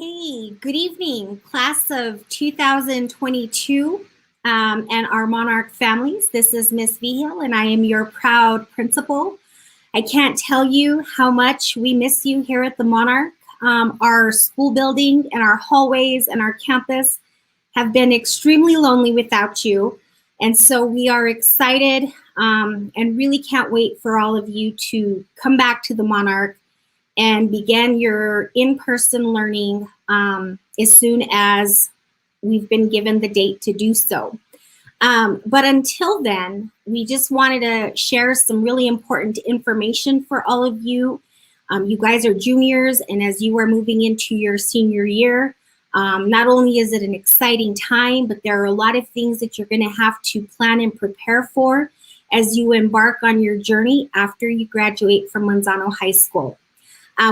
Hey, good evening, class of 2022 and our Monarch families. This is Miss Vigil, and I am your proud principal. I can't tell you how much we miss you here at the Monarch. Our school building and our hallways and our campus have been extremely lonely without you. And so we are excited and really can't wait for all of you to come back to the Monarch and begin your in-person learning as soon as we've been given the date to do so. But until then, we just wanted to share some really important information for all of you. You guys are juniors, and as you are moving into your senior year, not only is it an exciting time, but there are a lot of things that you're going to have to plan and prepare for as you embark on your journey after you graduate from Manzano High School.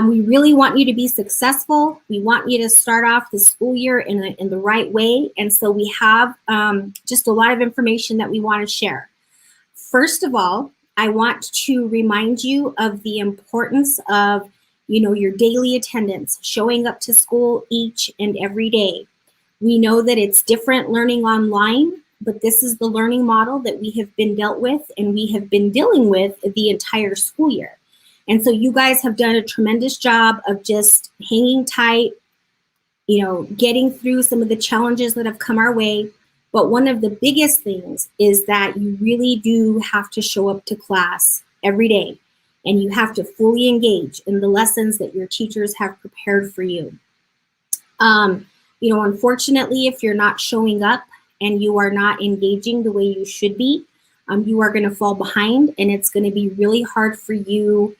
We really want you to be successful. We want you to start off the school year in the right way. And so we have just a lot of information that we want to share. First of all, I want to remind you of the importance of, your daily attendance, showing up to school each and every day. We know that it's different learning online, but this is the learning model that we have been dealt with and we have been dealing with the entire school year. And so you guys have done a tremendous job of just hanging tight, getting through some of the challenges that have come our way. But one of the biggest things is that you really do have to show up to class every day, and you have to fully engage in the lessons that your teachers have prepared for you. Unfortunately, if you're not showing up and you are not engaging the way you should be, you are going to fall behind, and it's going to be really hard for you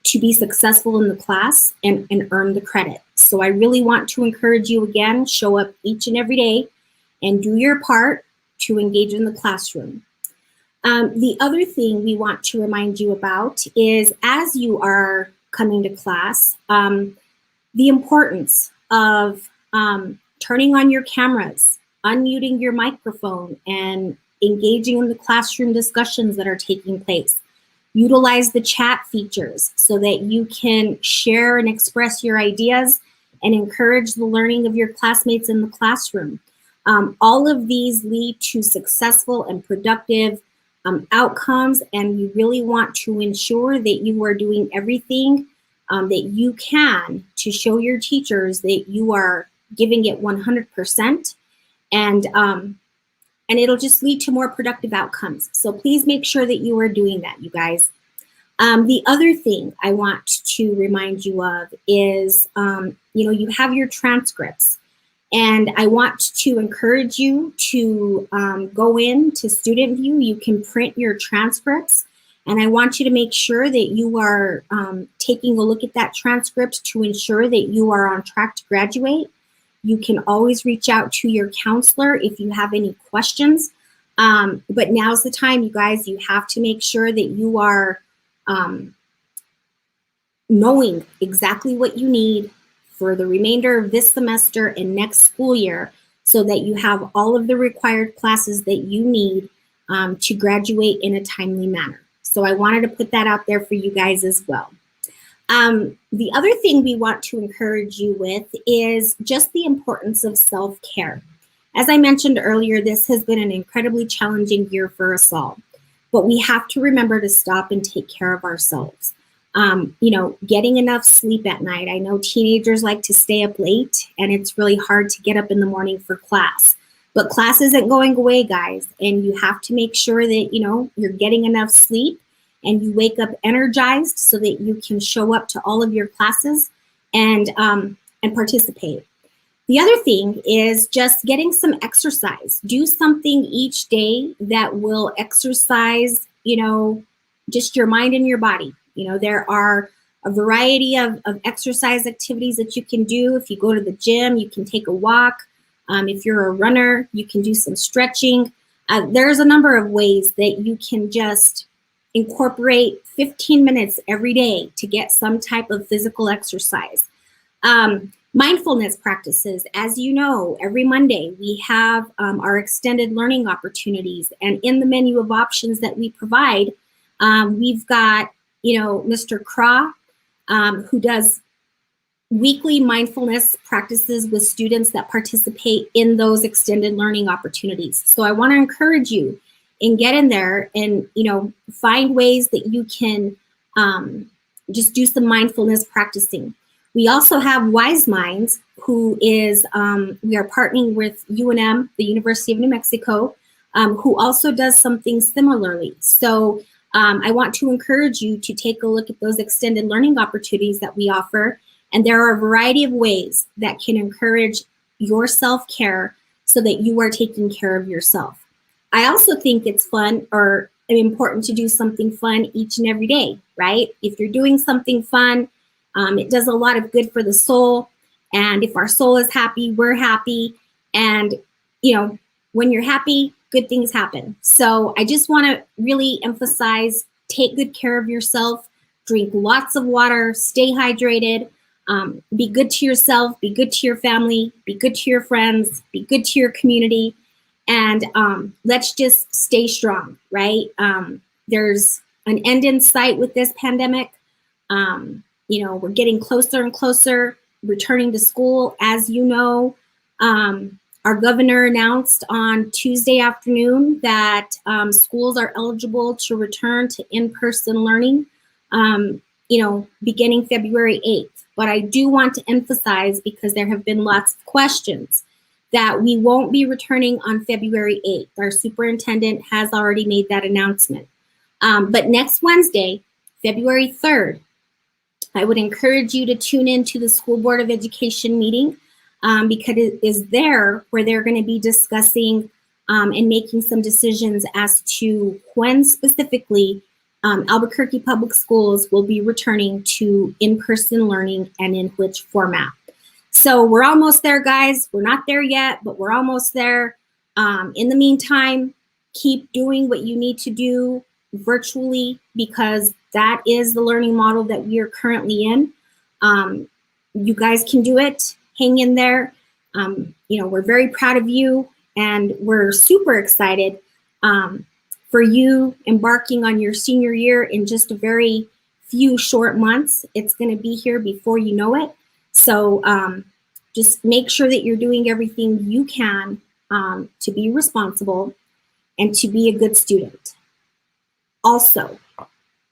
to be successful in the class and earn the credit. So I really want to encourage you again, show up each and every day and do your part to engage in the classroom. The other thing we want to remind you about is as you are coming to class, the importance of turning on your cameras, unmuting your microphone, and engaging in the classroom discussions that are taking place. Utilize the chat features so that you can share and express your ideas and encourage the learning of your classmates in the classroom. All of these lead to successful and productive outcomes, and we really want to ensure that you are doing everything that you can to show your teachers that you are giving it 100%, and it'll just lead to more productive outcomes. So please make sure that you are doing that, you guys. The other thing I want to remind you of is, you have your transcripts. And I want to encourage you to go in to Student View. You can print your transcripts. And I want you to make sure that you are taking a look at that transcript to ensure that you are on track to graduate. You can always reach out to your counselor if you have any questions. But now's the time, you guys. You have to make sure that you are knowing exactly what you need for the remainder of this semester and next school year so that you have all of the required classes that you need to graduate in a timely manner. So I wanted to put that out there for you guys as well. The other thing we want to encourage you with is just the importance of self-care. As I mentioned earlier, this has been an incredibly challenging year for us all, but we have to remember to stop and take care of ourselves. Getting enough sleep at night. I know teenagers like to stay up late, and it's really hard to get up in the morning for class. But class isn't going away, guys, and you have to make sure that, you're getting enough sleep and you wake up energized so that you can show up to all of your classes and participate. The other thing is just getting some exercise. Do something each day that will exercise, just your mind and your body. There are a variety of exercise activities that you can do. If you go to the gym, you can take a walk. If you're a runner, you can do some stretching. There's a number of ways that you can just incorporate 15 minutes every day to get some type of physical exercise. Mindfulness practices. As you know, every Monday we have our extended learning opportunities, and in the menu of options that we provide, we've got Mr. Craw, who does weekly mindfulness practices with students that participate in those extended learning opportunities. So I want to encourage you and get in there and, find ways that you can just do some mindfulness practicing. We also have Wise Minds, who is, we are partnering with UNM, the University of New Mexico, who also does something similarly. So I want to encourage you to take a look at those extended learning opportunities that we offer. And there are a variety of ways that can encourage your self-care so that you are taking care of yourself. I also think it's fun or important to do something fun each and every day, right? If you're doing something fun, it does a lot of good for the soul. And if our soul is happy, we're happy. And, when you're happy, good things happen. So I just want to really emphasize, take good care of yourself, drink lots of water, stay hydrated, be good to yourself, be good to your family, be good to your friends, be good to your community. And let's just stay strong, right? There's an end in sight with this pandemic. We're getting closer and closer, returning to school. As you know, our governor announced on Tuesday afternoon that schools are eligible to return to in-person learning, beginning February 8th. But I do want to emphasize, because there have been lots of questions, that we won't be returning on February 8th. Our superintendent has already made that announcement. But next Wednesday, February 3rd, I would encourage you to tune in to the School Board of Education meeting, because it is there where they're going to be discussing and making some decisions as to when specifically Albuquerque Public Schools will be returning to in-person learning and in which format. So we're almost there, guys. We're not there yet, but we're almost there. In the meantime, keep doing what you need to do virtually, because that is the learning model that we are currently in. You guys can do it. Hang in there. We're very proud of you, and we're super excited for you embarking on your senior year in just a very few short months. It's going to be here before you know it. So just make sure that you're doing everything you can to be responsible and to be a good student. Also,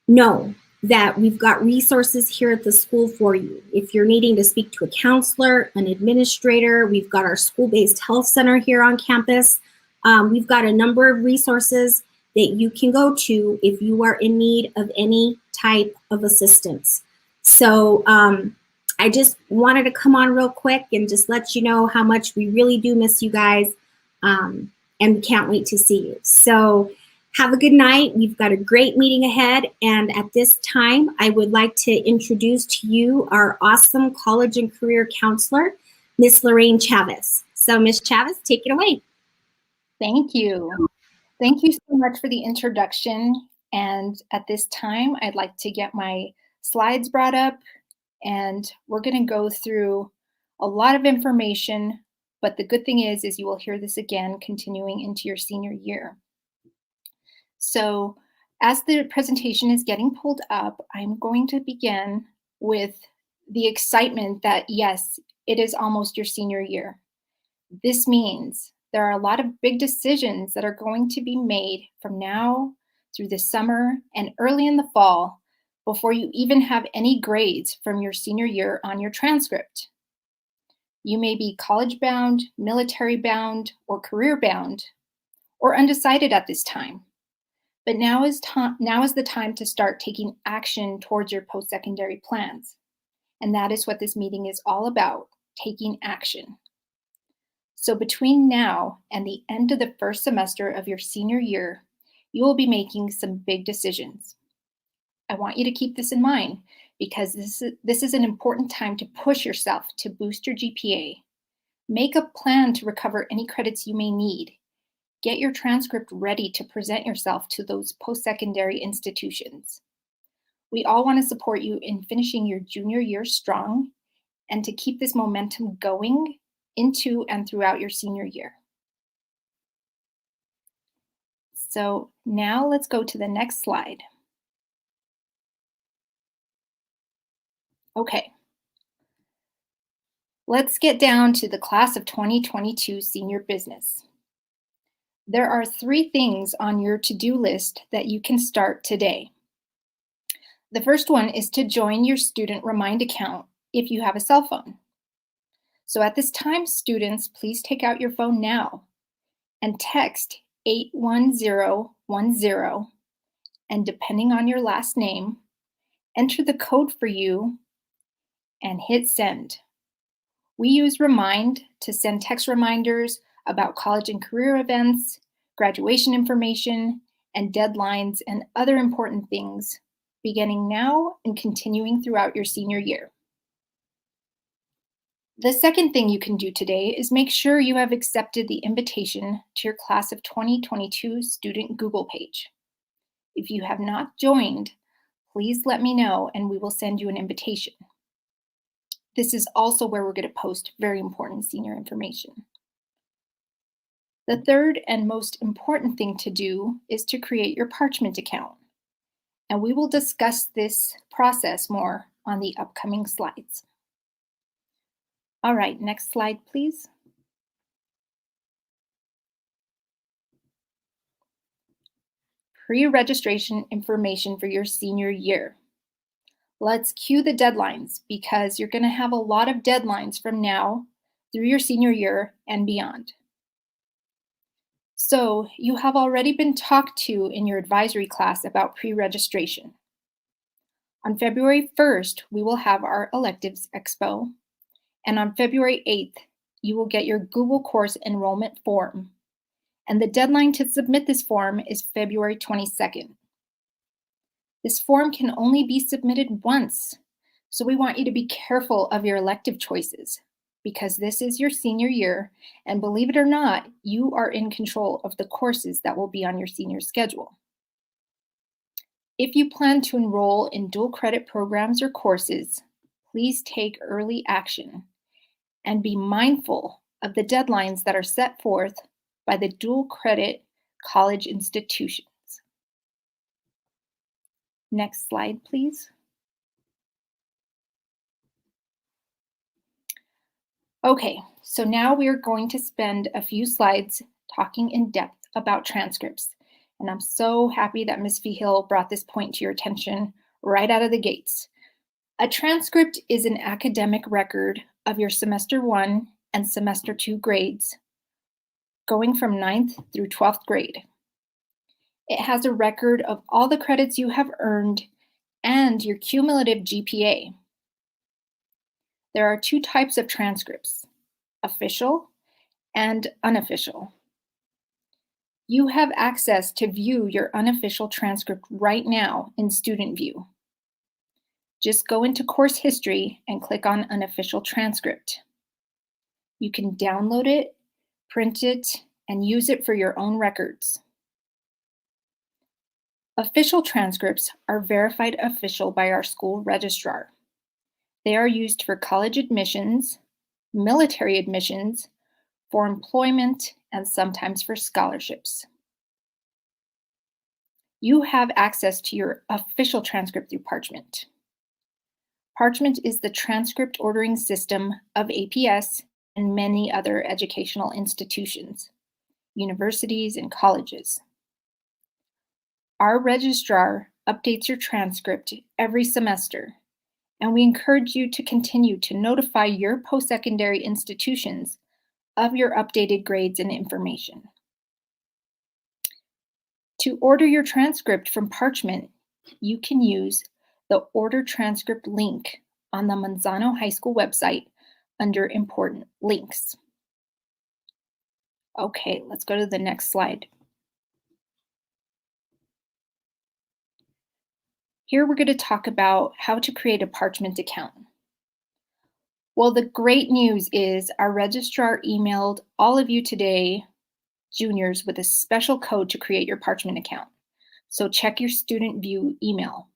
know that we've got resources here at the school for you. If you're needing to speak to a counselor, an administrator, we've got our school-based health center here on campus. We've got a number of resources that you can go to if you are in need of any type of assistance. So I just wanted to come on real quick and just let you know how much we really do miss you guys, and we can't wait to see you. So have a good night. We've got a great meeting ahead. And at this time, I would like to introduce to you our awesome college and career counselor, Miss Lorraine Chavez. So Miss Chavez, take it away. Thank you. Thank you so much for the introduction. And at this time, I'd like to get my slides brought up, and we're going to go through a lot of information. But the good thing is you will hear this again continuing into your senior year. So as the presentation is getting pulled up, I'm going to begin with the excitement that, yes, it is almost your senior year. This means there are a lot of big decisions that are going to be made from now through the summer and early in the fall before you even have any grades from your senior year on your transcript. You may be college bound, military bound, or career bound, or undecided at this time. But now is the time to start taking action towards your post-secondary plans. And that is what this meeting is all about, taking action. So between now and the end of the first semester of your senior year, you will be making some big decisions. I want you to keep this in mind, because this is an important time to push yourself to boost your GPA. Make a plan to recover any credits you may need. Get your transcript ready to present yourself to those post-secondary institutions. We all want to support you in finishing your junior year strong and to keep this momentum going into and throughout your senior year. So now let's go to the next slide. Okay, Let's get down to the class of 2022 senior business. There are 3 things on your to-do list that you can start today. The first one is to join your Student Remind account if you have a cell phone. So at this time, students, please take out your phone now and text 81010, and depending on your last name, enter the code for you and hit send. We use Remind to send text reminders about college and career events, graduation information, and deadlines and other important things, beginning now and continuing throughout your senior year. The second thing you can do today is make sure you have accepted the invitation to your class of 2022 student Google page. If you have not joined, please let me know and we will send you an invitation. This is also where we're going to post very important senior information. The third and most important thing to do is to create your Parchment account. And we will discuss this process more on the upcoming slides. All right, next slide, please. Pre-registration information for your senior year. Let's cue the deadlines because you're going to have a lot of deadlines from now through your senior year and beyond. So you have already been talked to in your advisory class about pre-registration. On February 1st, we will have our electives expo, and on February 8th, you will get your Google course enrollment form. And the deadline to submit this form is February 22nd. This form can only be submitted once, so we want you to be careful of your elective choices because this is your senior year, and believe it or not, you are in control of the courses that will be on your senior schedule. If you plan to enroll in dual credit programs or courses, please take early action and be mindful of the deadlines that are set forth by the dual credit college institutions. Next slide, please. Okay, so now we are going to spend a few slides talking in depth about transcripts. And I'm so happy that Ms. Vigil brought this point to your attention right out of the gates. A transcript is an academic record of your semester 1 and semester 2 grades, going from 9th through 12th grade. It has a record of all the credits you have earned and your cumulative GPA. There are 2 types of transcripts, official and unofficial. You have access to view your unofficial transcript right now in Student View. Just go into course history and click on unofficial transcript. You can download it, print it, and use it for your own records. Official transcripts are verified official by our school registrar. They are used for college admissions, military admissions, for employment, and sometimes for scholarships. You have access to your official transcript through Parchment. Parchment is the transcript ordering system of APS and many other educational institutions, universities, and colleges. Our registrar updates your transcript every semester, and we encourage you to continue to notify your post-secondary institutions of your updated grades and information. To order your transcript from Parchment, you can use the Order Transcript link on the Manzano High School website under Important Links. Okay, let's go to the next slide. Here we're going to talk about how to create a Parchment account. Well, the great news is our registrar emailed all of you today, juniors, with a special code to create your Parchment account. So check your Student View email.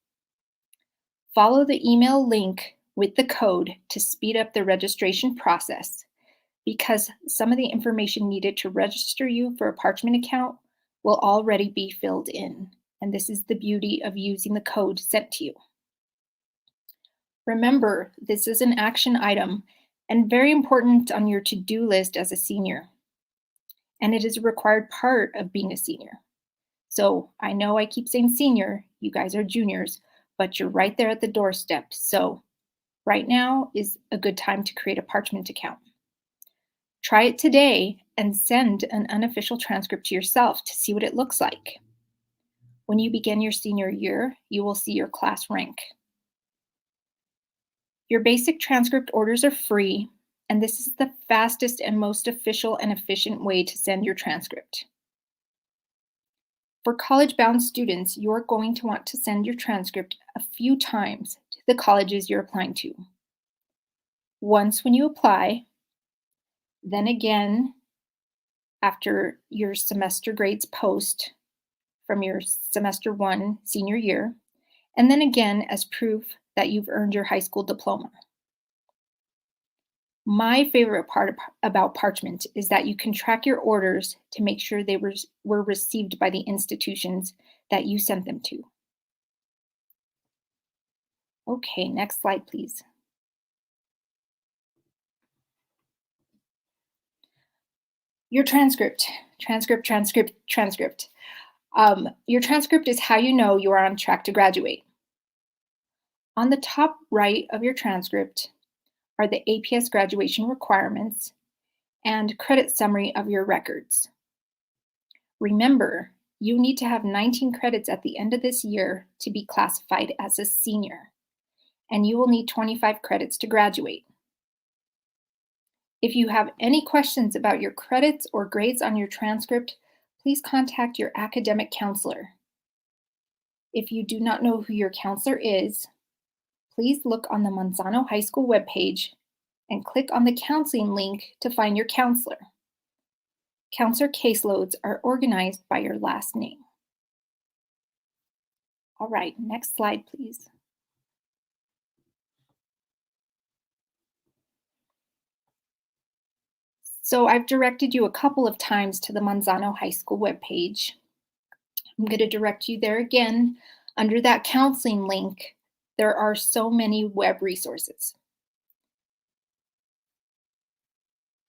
Follow the email link with the code to speed up the registration process because some of the information needed to register you for a Parchment account will already be filled in. And this is the beauty of using the code sent to you. Remember, this is an action item and very important on your to-do list as a senior. And it is a required part of being a senior. So I know I keep saying senior, you guys are juniors, but you're right there at the doorstep. So right now is a good time to create a Parchment account. Try it today and send an unofficial transcript to yourself to see what it looks like. When you begin your senior year, you will see your class rank. Your basic transcript orders are free, and this is the fastest and most official and efficient way to send your transcript. For college-bound students, you're going to want to send your transcript a few times to the colleges you're applying to. Once when you apply, then again after your semester grades post from your semester 1 senior year, and then again as proof that you've earned your high school diploma. My favorite part about Parchment is that you can track your orders to make sure they were received by the institutions that you sent them to. Okay, next slide, please. Your transcript. Your transcript is how you know you are on track to graduate. On the top right of your transcript are the APS graduation requirements and credit summary of your records. Remember, you need to have 19 credits at the end of this year to be classified as a senior, and you will need 25 credits to graduate. If you have any questions about your credits or grades on your transcript, please contact your academic counselor. If you do not know who your counselor is, please look on the Manzano High School webpage and click on the counseling link to find your counselor. Counselor caseloads are organized by your last name. All right, next slide, please. So I've directed you a couple of times to the Manzano High School webpage. I'm going to direct you there again. Under that counseling link, there are so many web resources.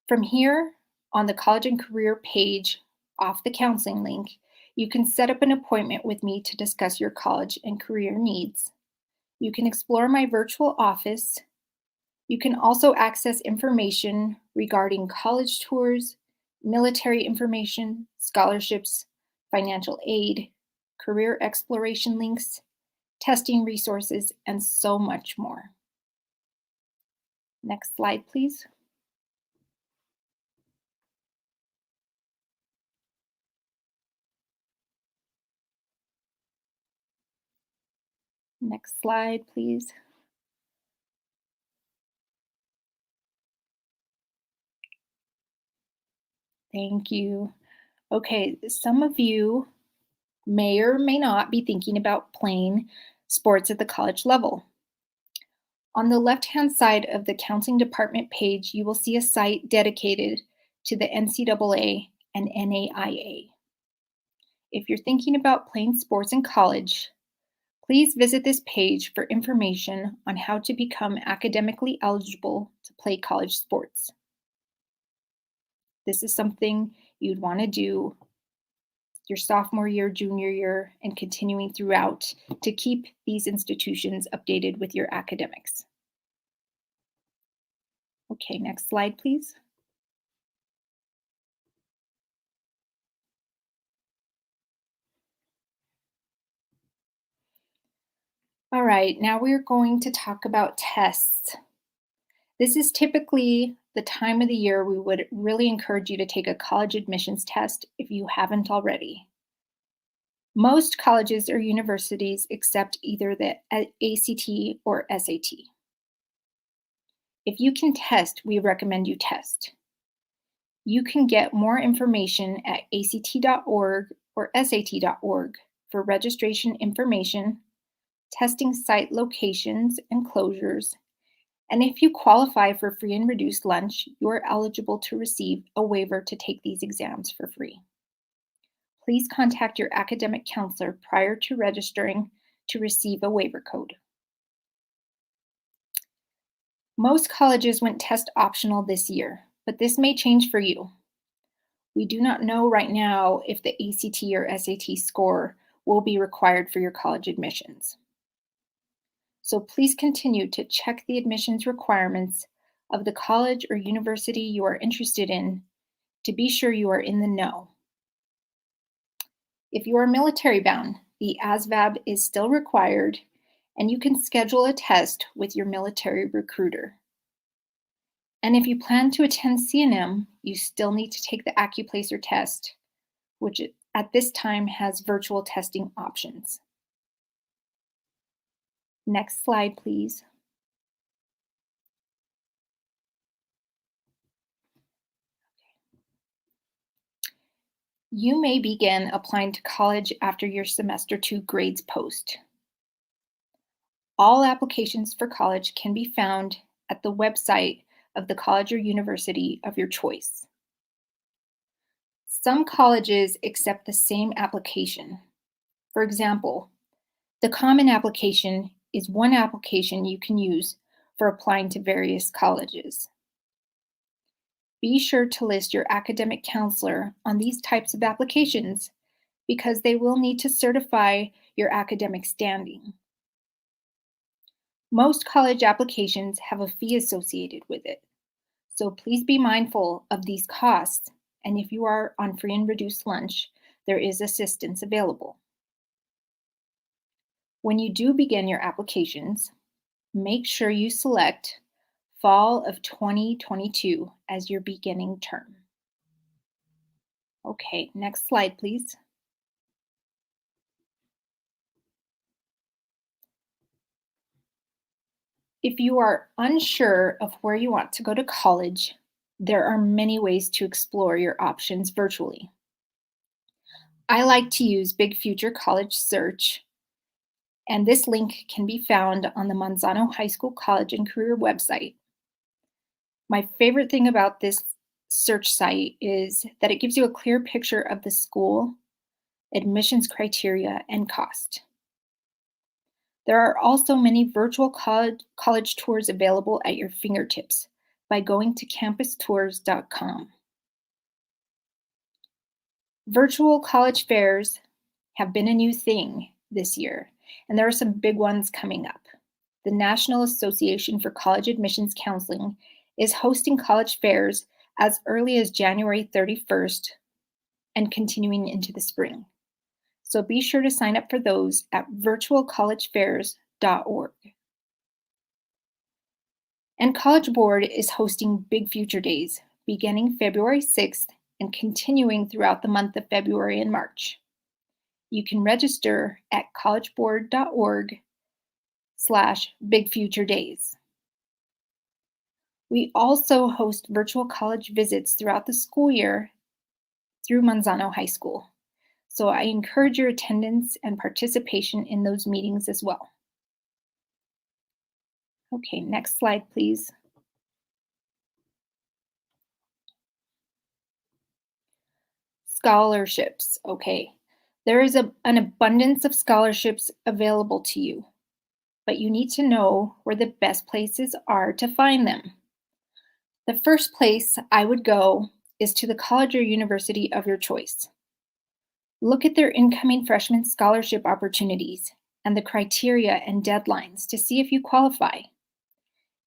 From here, on the College and Career page off the counseling link, you can set up an appointment with me to discuss your college and career needs. You can explore my virtual office. You can also access information regarding college tours, military information, scholarships, financial aid, career exploration links, testing resources, and so much more. Next slide, please. Next slide, please. Thank you. Okay, some of you may or may not be thinking about playing sports at the college level. On the left-hand side of the counseling department page, you will see a site dedicated to the NCAA and NAIA. If you're thinking about playing sports in college, please visit this page for information on how to become academically eligible to play college sports. This is something you'd want to do your sophomore year, junior year, and continuing throughout to keep these institutions updated with your academics. Okay, next slide, please. All right, now we're going to talk about tests. This is typically the time of the year we would really encourage you to take a college admissions test if you haven't already. Most colleges or universities accept either the ACT or SAT. If you can test, we recommend you test. You can get more information at act.org or sat.org for registration information, testing site locations and closures, and if you qualify for free and reduced lunch, you are eligible to receive a waiver to take these exams for free. Please contact your academic counselor prior to registering to receive a waiver code. Most colleges went test optional this year, but this may change for you. We do not know right now if the ACT or SAT score will be required for your college admissions. So please continue to check the admissions requirements of the college or university you are interested in to be sure you are in the know. If you are military bound, the ASVAB is still required, and you can schedule a test with your military recruiter. And if you plan to attend CNM, you still need to take the AccuPlacer test, which at this time has virtual testing options. Next slide, please. You may begin applying to college after your semester 2 grades post. All applications for college can be found at the website of the college or university of your choice. Some colleges accept the same application. For example, the Common Application is one application you can use for applying to various colleges. Be sure to list your academic counselor on these types of applications because they will need to certify your academic standing. Most college applications have a fee associated with it, so please be mindful of these costs, and if you are on free and reduced lunch, there is assistance available. When you do begin your applications, make sure you select Fall of 2022 as your beginning term. Okay, next slide, please. If you are unsure of where you want to go to college, there are many ways to explore your options virtually. I like to use Big Future College Search, and this link can be found on the Manzano High School College and Career website. My favorite thing about this search site is that it gives you a clear picture of the school, admissions criteria, and cost. There are also many virtual college tours available at your fingertips by going to campustours.com. Virtual college fairs have been a new thing this year, and there are some big ones coming up. The National Association for College Admissions Counseling is hosting college fairs as early as January 31st and continuing into the spring. So be sure to sign up for those at virtualcollegefairs.org. And College Board is hosting Big Future Days beginning February 6th and continuing throughout the month of February and March. You can register at collegeboard.org/bigfuturedays. We also host virtual college visits throughout the school year through Manzano High School. So I encourage your attendance and participation in those meetings as well. Okay, next slide, please. Scholarships, okay. There is an abundance of scholarships available to you, but you need to know where the best places are to find them. The first place I would go is to the college or university of your choice. Look at their incoming freshman scholarship opportunities and the criteria and deadlines to see if you qualify.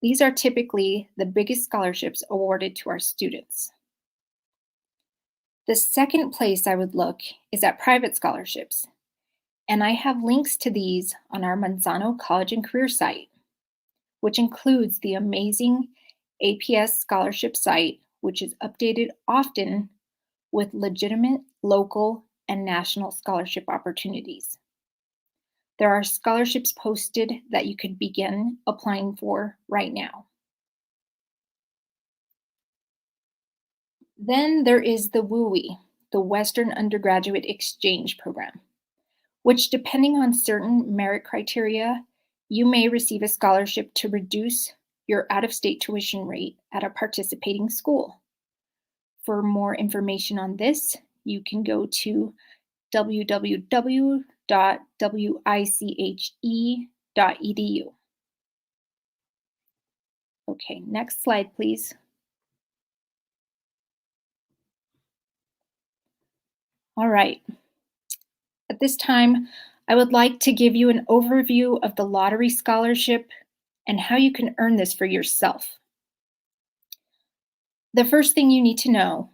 These are typically the biggest scholarships awarded to our students. The second place I would look is at private scholarships, and I have links to these on our Manzano College and Career site, which includes the amazing APS scholarship site, which is updated often with legitimate local and national scholarship opportunities. There are scholarships posted that you could begin applying for right now. Then there is the WUI, the Western Undergraduate Exchange Program, which, depending on certain merit criteria, you may receive a scholarship to reduce your out-of-state tuition rate at a participating school. For more information on this, you can go to www.wiche.edu. Okay, next slide, please. All right. At this time, I would like to give you an overview of the lottery scholarship and how you can earn this for yourself. The first thing you need to know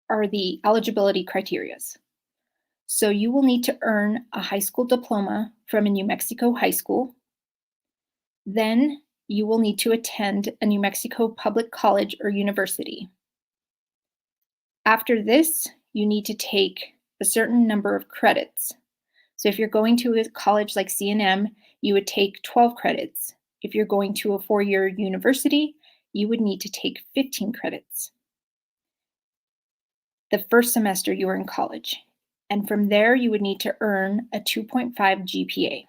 are the eligibility criteria. So you will need to earn a high school diploma from a New Mexico high school. Then you will need to attend a New Mexico public college or university. After this, you need to take a certain number of credits. So if you're going to a college like C&M, you would take 12 credits. If you're going to a 4-year university, you would need to take 15 credits. The first semester you are in college. And from there, you would need to earn a 2.5 GPA.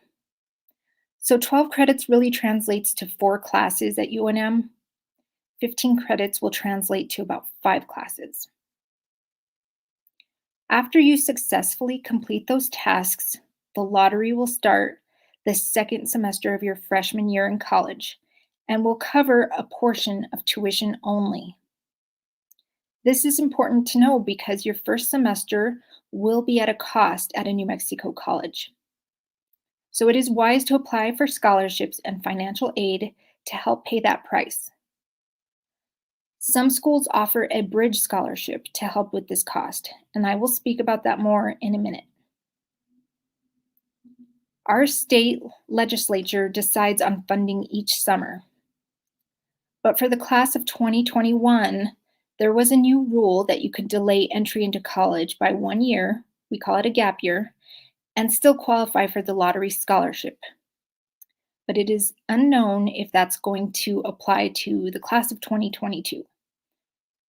So 12 credits really translates to 4 classes at UNM. 15 credits will translate to about 5 classes. After you successfully complete those tasks, the lottery will start the second semester of your freshman year in college and will cover a portion of tuition only. This is important to know because your first semester will be at a cost at a New Mexico college. So it is wise to apply for scholarships and financial aid to help pay that price. Some schools offer a bridge scholarship to help with this cost, and I will speak about that more in a minute. Our state legislature decides on funding each summer. But for the class of 2021, there was a new rule that you could delay entry into college by 1 year, we call it a gap year, and still qualify for the lottery scholarship. But it is unknown if that's going to apply to the class of 2022.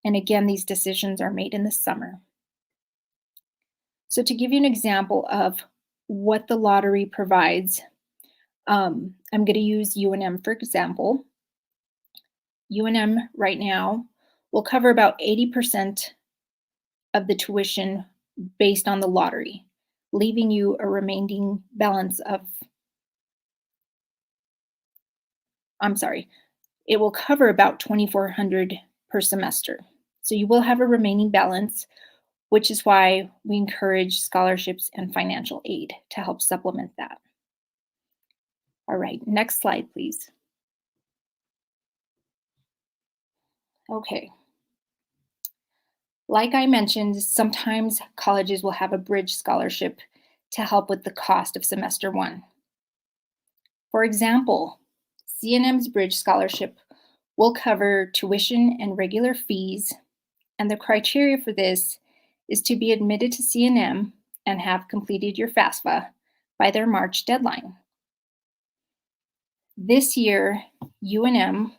And again, these decisions are made in the summer. So to give you an example of what the lottery provides, I'm going to use UNM for example. UNM right now will cover about 80% of the tuition based on the lottery, leaving you a remaining balance of, it will cover about $2,400 per semester. So you will have a remaining balance, which is why we encourage scholarships and financial aid to help supplement that. All right, next slide, please. Okay. Like I mentioned, sometimes colleges will have a bridge scholarship to help with the cost of semester 1. For example, C&M's bridge scholarship will cover tuition and regular fees, and the criteria for this is to be admitted to C&M and have completed your FAFSA by their March deadline. This year, UNM,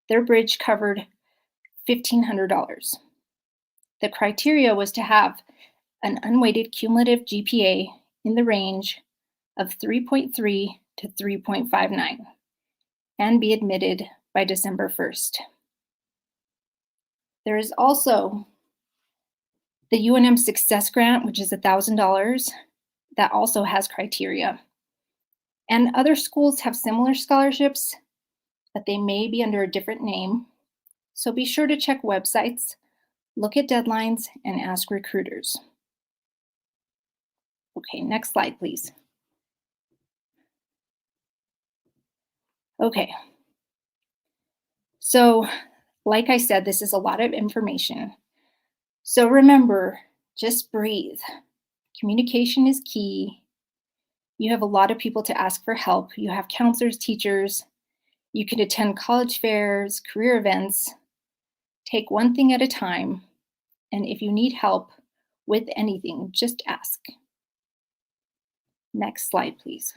their bridge covered $1,500. The criteria was to have an unweighted cumulative GPA in the range of 3.3 to 3.59 and be admitted by December 1st. There is also the UNM Success Grant, which is $1,000, that also has criteria. And other schools have similar scholarships, but they may be under a different name. So be sure to check websites, look at deadlines, and ask recruiters. Okay, next slide, please. Okay. So, like I said, this is a lot of information. So remember, just breathe. Communication is key. You have a lot of people to ask for help. You have counselors, teachers. You can attend college fairs, career events. Take one thing at a time. And if you need help with anything, just ask. Next slide, please.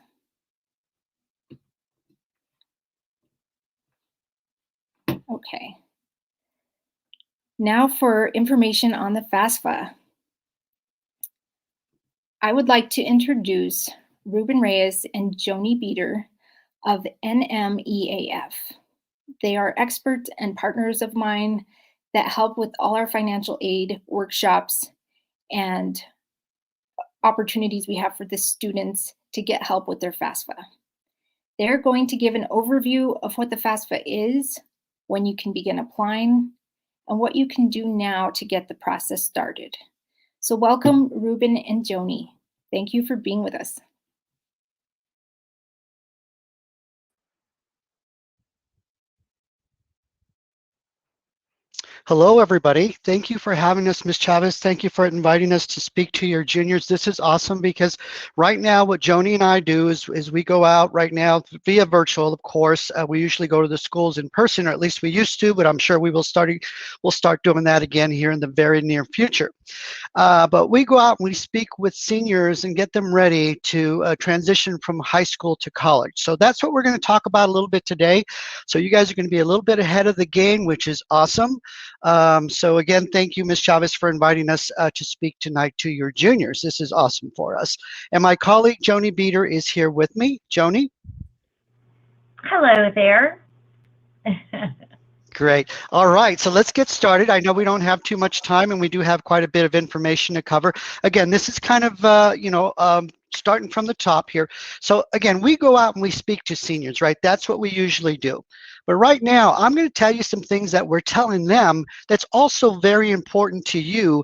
Okay. Now for information on the FAFSA. I would like to introduce Ruben Reyes and Joni Beater of NMEAF. They are experts and partners of mine that help with all our financial aid workshops and opportunities we have for the students to get help with their FAFSA. They're going to give an overview of what the FAFSA is, when you can begin applying, and what you can do now to get the process started. So welcome, Ruben and Joni. Thank you for being with us. Hello, everybody. Thank you for having us, Ms. Chavez. Thank you for inviting us to speak to your juniors. This is awesome because right now what Joni and I do is we go out right now via virtual, of course. We usually go to the schools in person, or at least we used to, but I'm sure we'll start doing that again here in the very near future. But we go out and we speak with seniors and get them ready to transition from high school to college. So that's what we're going to talk about a little bit today. So you guys are going to be a little bit ahead of the game, which is awesome. So again, thank you, Ms. Chavez, for inviting us to speak tonight to your juniors. This is awesome for us. And my colleague, Joni Beater, is here with me. Joni? Hello there. Great. All right, so let's get started. I know we don't have too much time, and we do have quite a bit of information to cover. Again, this is kind of, starting from the top here. So again, we go out and we speak to seniors, right? That's what we usually do. But right now, I'm going to tell you some things that we're telling them that's also very important to you,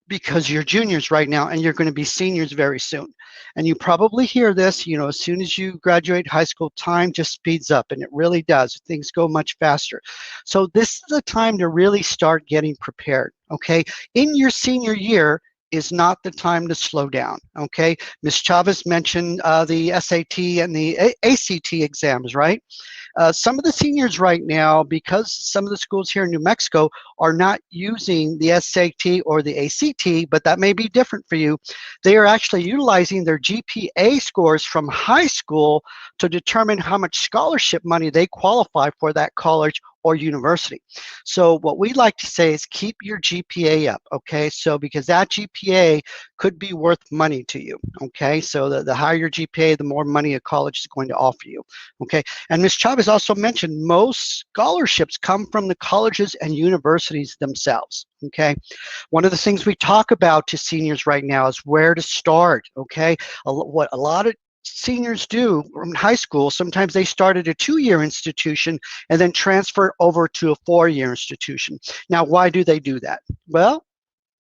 because you're juniors right now and you're going to be seniors very soon. And you probably hear this, as soon as you graduate high school, time just speeds up, and it really does. Things go much faster. So this is the time to really start getting prepared, okay? In your senior year is not the time to slow down, okay? Ms. Chavez mentioned the SAT and the ACT exams, right? Some of the seniors right now, because some of the schools here in New Mexico are not using the SAT or the ACT, but that may be different for you, they are actually utilizing their GPA scores from high school to determine how much scholarship money they qualify for that college or university. So what we like to say is keep your GPA up, okay? So because that GPA could be worth money to you, okay? So the higher your GPA, the more money a college is going to offer you, okay? And Ms. Chavez also mentioned most scholarships come from the colleges and universities themselves, okay? One of the things we talk about to seniors right now is where to start, okay? What a lot of seniors do from high school, sometimes they start at a 2-year institution and then transfer over to a 4-year institution. Now, why do they do that? Well,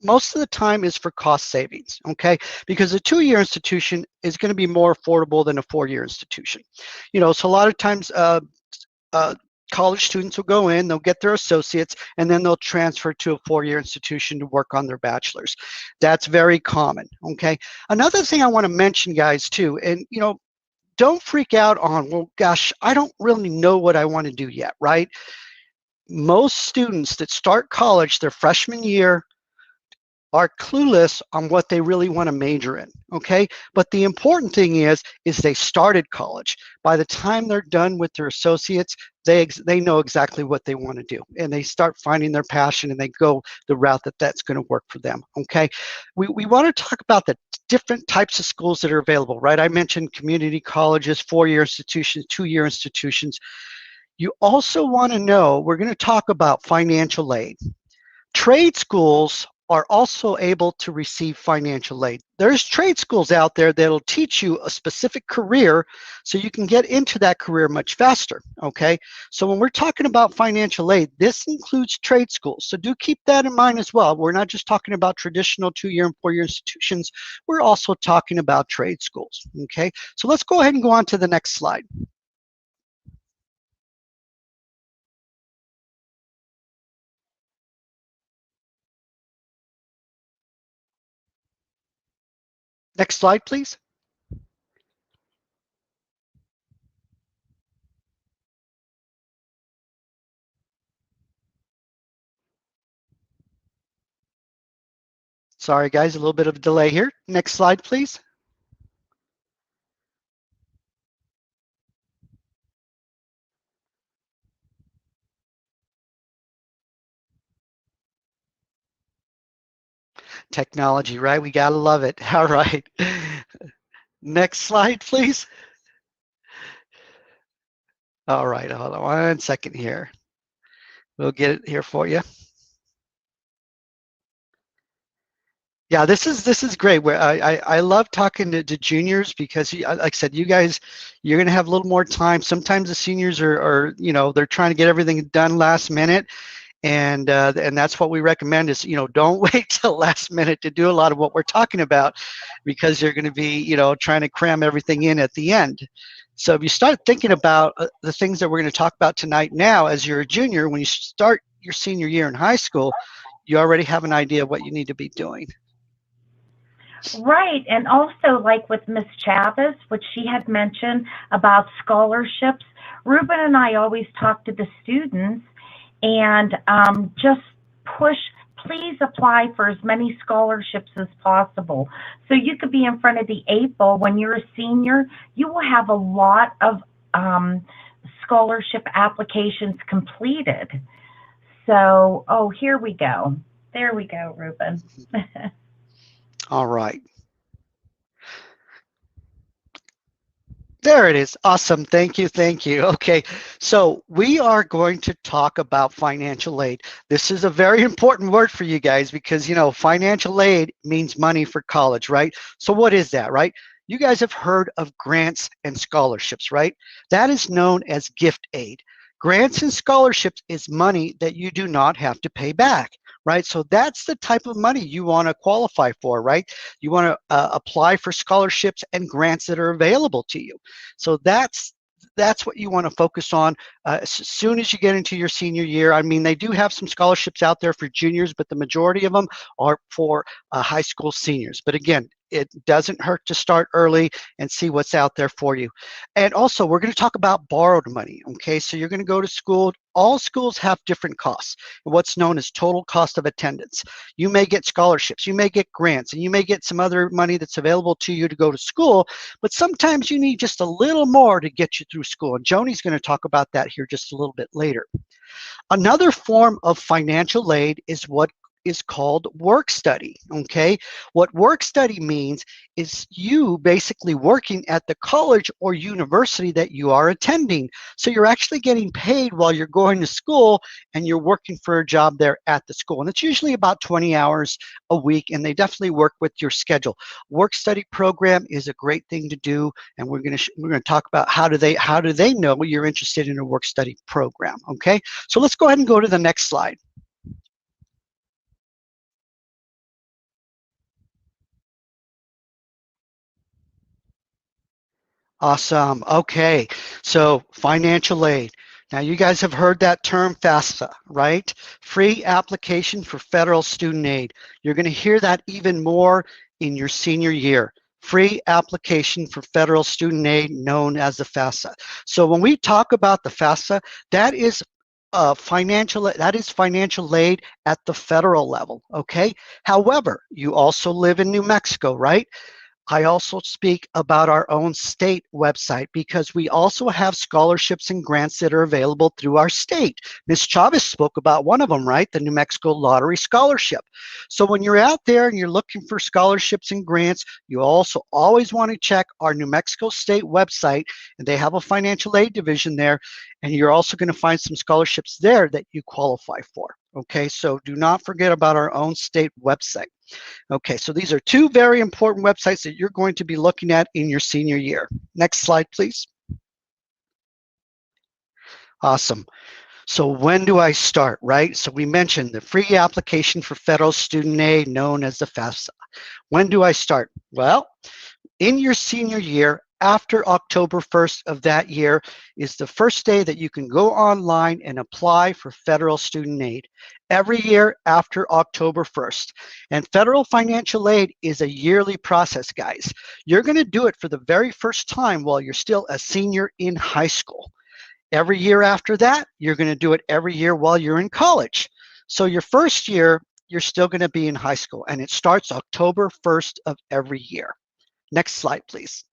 most of the time is for cost savings, okay? Because a 2-year institution is going to be more affordable than a 4-year institution. So a lot of times college students will go in, they'll get their associates, and then they'll transfer to a 4-year institution to work on their bachelor's. That's very common, okay? Another thing I want to mention, guys, too, and don't freak out on, well, gosh, I don't really know what I want to do yet, right? Most students that start college their freshman year are clueless on what they really want to major in, okay? But the important thing is they started college. By the time they're done with their associates, they know exactly what they want to do, and they start finding their passion, and they go the route that's going to work for them, okay? We want to talk about the different types of schools that are available, right? I mentioned community colleges, 4-year institutions, 2-year institutions. You also want to know, we're going to talk about financial aid. Trade schools are also able to receive financial aid. There's trade schools out there that'll teach you a specific career so you can get into that career much faster, okay? So when we're talking about financial aid, this includes trade schools. So do keep that in mind as well. We're not just talking about traditional 2-year and 4-year institutions. We're also talking about trade schools, okay? So let's go ahead and go on to the next slide. Next slide, please. Sorry, guys, a little bit of a delay here. Next slide, please. Technology, right? We gotta love it. All right. Next slide, please. All right, hold on 1 second here. We'll get it here for you. Yeah, this is great. Where I love talking to juniors because, like I said, you guys, you're going to have a little more time. Sometimes the seniors are, you know, they're trying to get everything done last minute. And that's what we recommend is, you know, don't wait till last minute to do a lot of what we're talking about, because you're going to be, you know, trying to cram everything in at the end. So if you start thinking about the things that we're going to talk about tonight now, as you're a junior, when you start your senior year in high school, you already have an idea of what you need to be doing. Right, and also like with Miss Chavez, which she had mentioned about scholarships, Ruben and I always talk to the students and just push, please apply for as many scholarships as possible. So you could be in front of the 8 ball when you're a senior, you will have a lot of scholarship applications completed. So, oh, here we go. There we go, Ruben. All right. There it is. Awesome. Thank you. Thank you. Okay. So we are going to talk about financial aid. This is a very important word for you guys because, you know, financial aid means money for college, right? So what is that, right? You guys have heard of grants and scholarships, right? That is known as gift aid. Grants and scholarships is money that you do not have to pay back, right? So that's the type of money you want to qualify for, right? You want to apply for scholarships and grants that are available to you. So that's what you want to focus on as soon as you get into your senior year. I mean, they do have some scholarships out there for juniors, but the majority of them are for high school seniors. But again, it doesn't hurt to start early and see what's out there for you. And also, we're going to talk about borrowed money, okay? So you're going to go to school. All schools have different costs, what's known as total cost of attendance. You may get scholarships, you may get grants, and you may get some other money that's available to you to go to school, but sometimes you need just a little more to get you through school. And Joni's going to talk about that here just a little bit later. Another form of financial aid is what is called work study, okay? What work study means is you basically working at the college or university that you are attending. So you're actually getting paid while you're going to school and you're working for a job there at the school. And it's usually about 20 hours a week, and they definitely work with your schedule. Work study program is a great thing to do, and we're going to talk about how do they know you're interested in a work study program, okay? So let's go ahead and go to the next slide. Awesome. Okay. So financial aid. Now you guys have heard that term FAFSA, right? Free application for federal student aid. You're going to hear that even more in your senior year. Free application for federal student aid, known as the FAFSA. So when we talk about the FAFSA, that is financial aid at the federal level, okay? However, you also live in New Mexico, right? I also speak about our own state website because we also have scholarships and grants that are available through our state. Ms. Chavez spoke about one of them, right? The New Mexico Lottery Scholarship. So when you're out there and you're looking for scholarships and grants, you also always want to check our New Mexico State website, and they have a financial aid division there, and you're also going to find some scholarships there that you qualify for. Okay, so do not forget about our own state website. Okay, so these are two very important websites that you're going to be looking at in your senior year. Next slide, please. Awesome. So when do I start, right? So we mentioned the free application for federal student aid, known as the FAFSA. When do I start? Well, in your senior year, after October 1st of that year is the first day that you can go online and apply for federal student aid. Every year after October 1st. And federal financial aid is a yearly process, guys. You're going to do it for the very first time while you're still a senior in high school. Every year after that, you're going to do it every year while you're in college. So your first year, you're still going to be in high school, and it starts October 1st of every year. Next slide, please.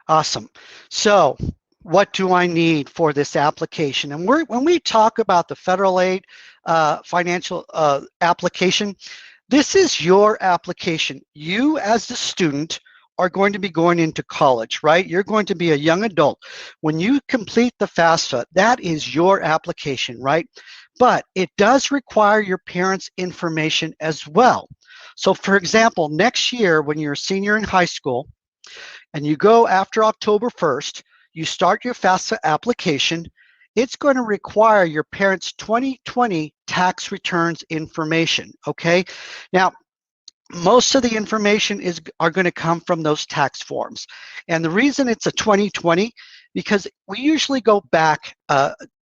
Awesome. So what do I need for this application? And when we talk about the federal aid financial application, this is your application. You as the student are going to be going into college, right? You're going to be a young adult. When you complete the FAFSA, that is your application, right? but it does require your parents' information as well. So for example, next year when you're a senior in high school and you go after October 1st, you start your FAFSA application, it's going to require your parents' 2020 tax returns information, okay? Now, most of the information are going to come from those tax forms. And the reason it's a 2020, because we usually go back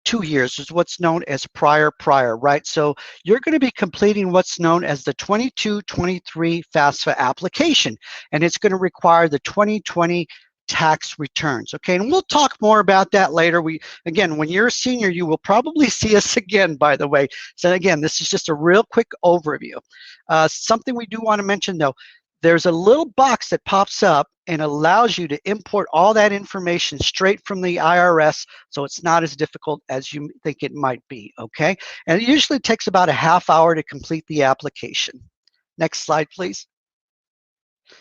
2 years, is what's known as prior, right? So you're going to be completing what's known as the 22-23 FAFSA application, and it's going to require the 2020 tax returns, okay? And we'll talk more about that later. Again, when you're a senior, you will probably see us again, by the way. So again, this is just a real quick overview. Something we do want to mention though, there's a little box that pops up and allows you to import all that information straight from the IRS, so it's not as difficult as you think it might be, okay? And it usually takes about a half hour to complete the application. Next slide, please.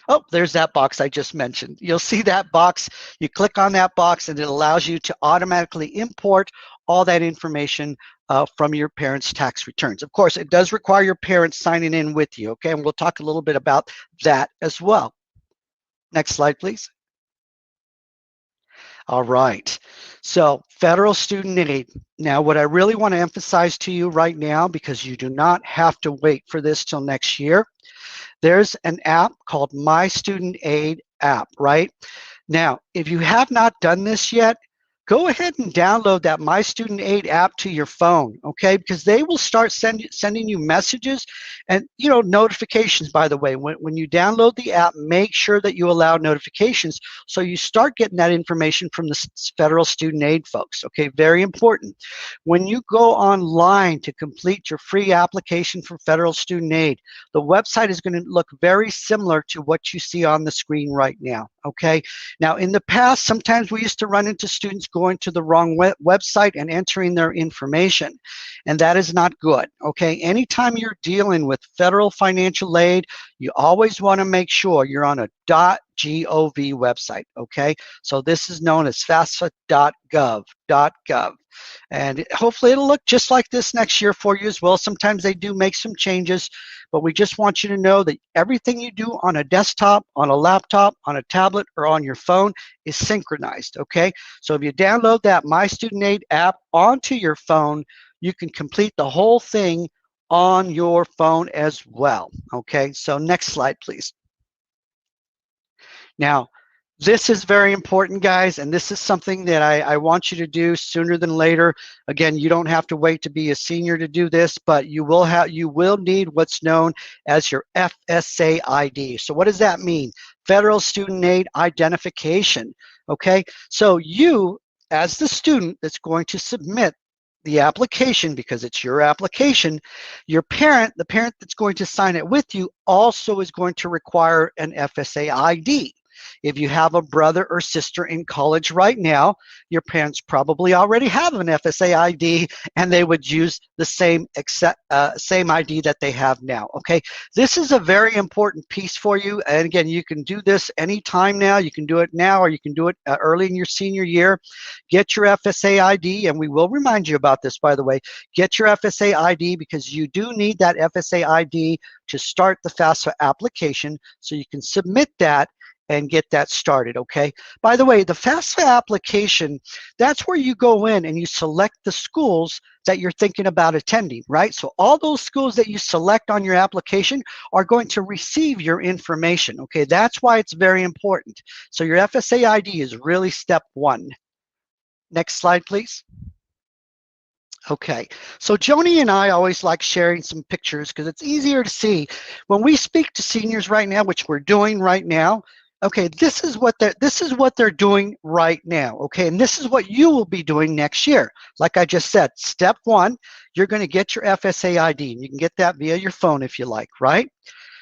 Oh, there's that box I just mentioned. You'll see that box. You click on that box and it allows you to automatically import all that information from your parents' tax returns. Of course, it does require your parents signing in with you, okay? And we'll talk a little bit about that as well. Next slide, please. All right, so federal student aid. Now, what I really want to emphasize to you right now, because you do not have to wait for this till next year, there's an app called My Student Aid app, right? Now, if you have not done this yet, go ahead and download that My Student Aid app to your phone, okay? Because they will start sending you messages and, you know, notifications, by the way. When you download the app, make sure that you allow notifications so you start getting that information from the federal student aid folks, okay? Very important. When you go online to complete your free application for federal student aid, the website is going to look very similar to what you see on the screen right now, okay? Now, in the past, sometimes we used to run into students going to the wrong website and entering their information, and that is not good, okay? Anytime you're dealing with federal financial aid, you always want to make sure you're on a .gov website, okay? So this is known as FAFSA.gov. And hopefully it'll look just like this next year for you as well. Sometimes they do make some changes, but we just want you to know that everything you do on a desktop, on a laptop, on a tablet, or on your phone is synchronized, okay? So if you download that My Student Aid app onto your phone, you can complete the whole thing on your phone as well, okay? So next slide, please. Now, this is very important, guys, and this is something that I want you to do sooner than later. Again, you don't have to wait to be a senior to do this, but you will need what's known as your FSA ID. So what does that mean? Federal Student Aid Identification, okay? So you, as the student that's going to submit the application, because it's your application, your parent, the parent that's going to sign it with you, also is going to require an FSA ID. If you have a brother or sister in college right now, your parents probably already have an FSA ID and they would use the same ID that they have now, okay? This is a very important piece for you. And again, you can do this anytime now. You can do it now or you can do it early in your senior year. Get your FSA ID, and we will remind you about this, by the way. Get your FSA ID because you do need that FSA ID to start the FAFSA application so you can submit that and get that started, okay? By the way, the FAFSA application, that's where you go in and you select the schools that you're thinking about attending, right? So all those schools that you select on your application are going to receive your information, okay? That's why it's very important. So your FSA ID is really step one. Next slide, please. Okay, so Joni and I always like sharing some pictures because it's easier to see. When we speak to seniors right now, which we're doing right now, okay, this is what they're doing right now, okay? And this is what you will be doing next year. Like I just said, step one, you're going to get your FSA ID, and you can get that via your phone if you like, right?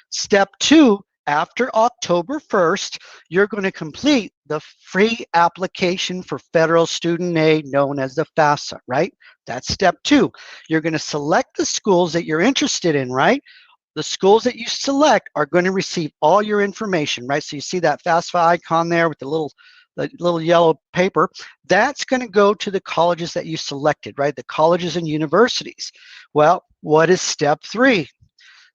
Step two, after October 1st, you're going to complete the free application for federal student aid known as the FAFSA, right? That's step two. You're going to select the schools that you're interested in, right? The schools that you select are going to receive all your information, right? So you see that FAFSA icon there with the little the little yellow paper, that's going to go to the colleges that you selected, right? The colleges and universities. Well, what is step 3?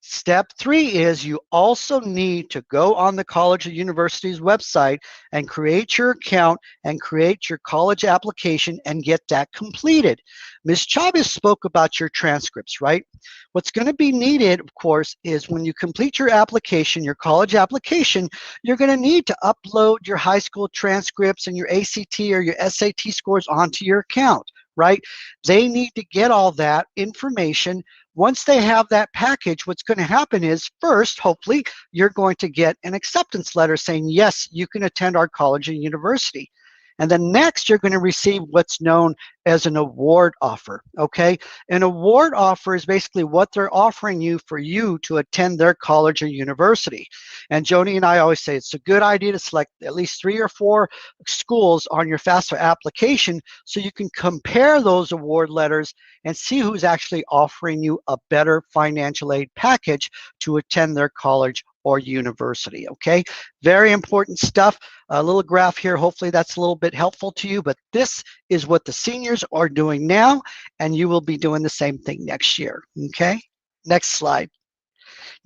Step 3 is you also need to go on the college or university's website and create your account and create your college application and get that completed. Ms. Chavez spoke about your transcripts, right? What's going to be needed, of course, is when you complete your application, your college application, you're going to need to upload your high school transcripts and your ACT or your SAT scores onto your account, right? They need to get all that information. Once they have that package, what's going to happen is first, hopefully, you're going to get an acceptance letter saying, yes, you can attend our college and university. And then next, you're going to receive what's known as an award offer, okay? An award offer is basically what they're offering you for you to attend their college or university. And Joni and I always say it's a good idea to select at least 3 or 4 schools on your FAFSA application so you can compare those award letters and see who's actually offering you a better financial aid package to attend their college or university, okay? Very important stuff. A little graph here, hopefully that's a little bit helpful to you, but this is what the seniors are doing now, and you will be doing the same thing next year, okay? Next slide.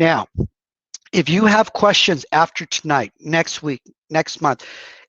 Now, if you have questions after tonight, next week, next month,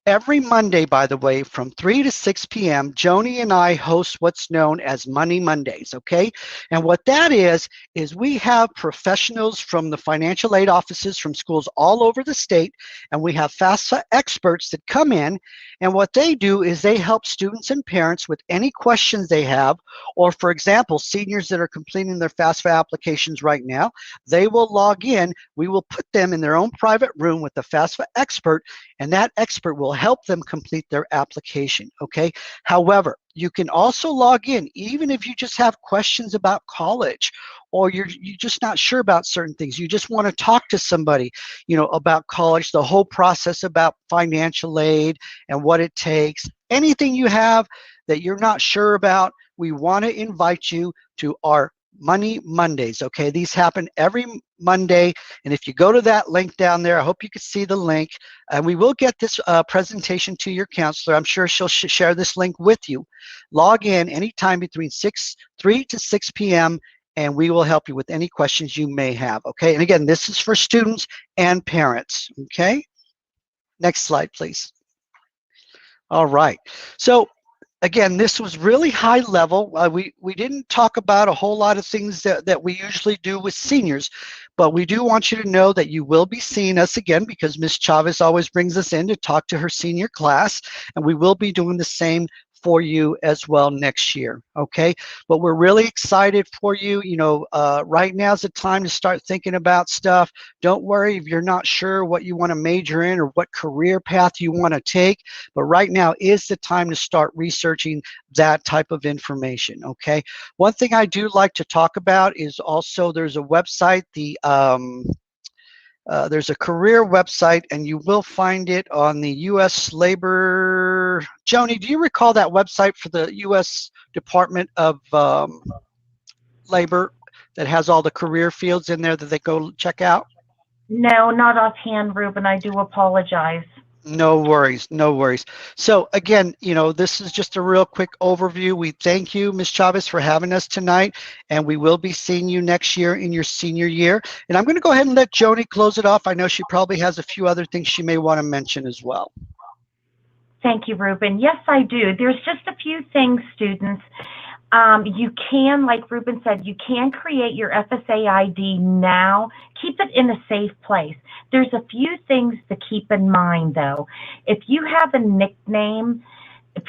every Monday, by the way, from 3 to 6 p.m., Joni and I host what's known as Money Mondays, okay? And what that is we have professionals from the financial aid offices from schools all over the state, and we have FAFSA experts that come in, and what they do is they help students and parents with any questions they have, or for example, seniors that are completing their FAFSA applications right now, they will log in, we will put them in their own private room with the FAFSA expert, and that expert will help them complete their application, okay? However, you can also log in even if you just have questions about college, or you're just not sure about certain things. You just want to talk to somebody, you know, about college, the whole process about financial aid and what it takes. Anything you have that you're not sure about, we want to invite you to our Money Mondays, okay? These happen every Monday, and if you go to that link down there, I hope you can see the link, and we will get this presentation to your counselor. I'm sure she'll share this link with you. Log in anytime between 3 to 6 p.m., and we will help you with any questions you may have, okay? And again, this is for students and parents, okay? Next slide, please. All right, so again, this was really high level. We didn't talk about a whole lot of things that we usually do with seniors, but we do want you to know that you will be seeing us again because Ms. Chavez always brings us in to talk to her senior class, and we will be doing the same for you as well next year, okay? But we're really excited for you. You know, right now is the time to start thinking about stuff. Don't worry if you're not sure what you want to major in or what career path you want to take, but right now is the time to start researching that type of information, okay? One thing I do like to talk about is also there's a website, there's a career website, and you will find it on the U.S. Labor. Joni, do you recall that website for the U.S. Department of Labor that has all the career fields in there that they go check out? No, not offhand, Ruben. I do apologize. No worries, no worries. So again, you know, this is just a real quick overview. We thank you, Ms. Chavez, for having us tonight, and we will be seeing you next year in your senior year. And I'm going to go ahead and let Joni close it off. I know she probably has a few other things she may want to mention as well. Thank you, Ruben. Yes, I do. There's just a few things, students. You can, like Ruben said, you can create your FSA ID now. Keep it in a safe place. There's a few things to keep in mind, though. If you have a nickname,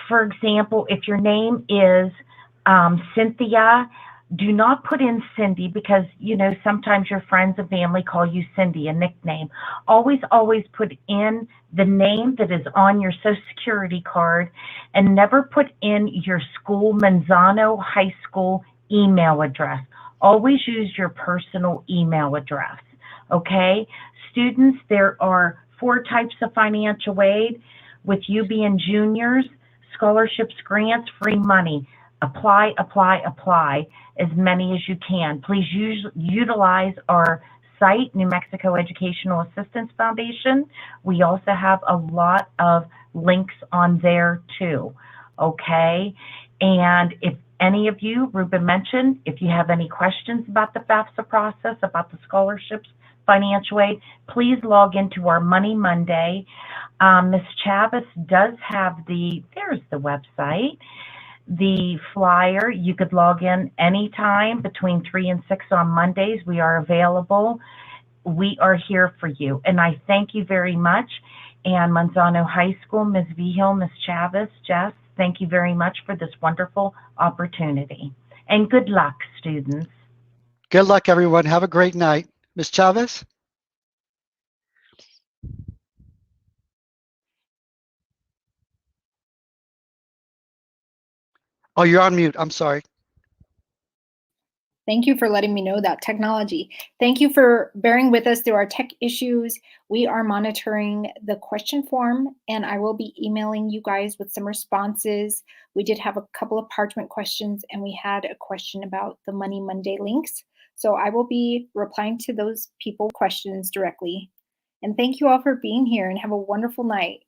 for example, if your name is Cynthia, do not put in Cindy because, you know, sometimes your friends and family call you Cindy, a nickname. Always, always put in the name that is on your Social Security card, and never put in your school Manzano High School email address. Always use your personal email address, okay? Students, there are 4 types of financial aid. With you being juniors, scholarships, grants, free money. Apply, apply, apply as many as you can. Please utilize our site, New Mexico Educational Assistance Foundation. We also have a lot of links on there too, okay? And if any of you, Ruben mentioned, if you have any questions about the FAFSA process, about the scholarships, financial aid, please log into our Money Monday. Ms. Chavez does have there's the website, the flyer. You could log in anytime between 3 and 6 on Mondays. We are available. We are here for you. And I thank you very much. And Manzano High School, Ms. Vigil, Ms. Chavez, Jess, thank you very much for this wonderful opportunity. And good luck, students. Good luck, everyone. Have a great night. Ms. Chavez? Oh, you're on mute. I'm sorry. Thank you for letting me know that technology. Thank you for bearing with us through our tech issues. We are monitoring the question form, and I will be emailing you guys with some responses. We did have a couple of Parchment questions, and we had a question about the Money Monday links. So I will be replying to those people questions directly. And thank you all for being here, and have a wonderful night.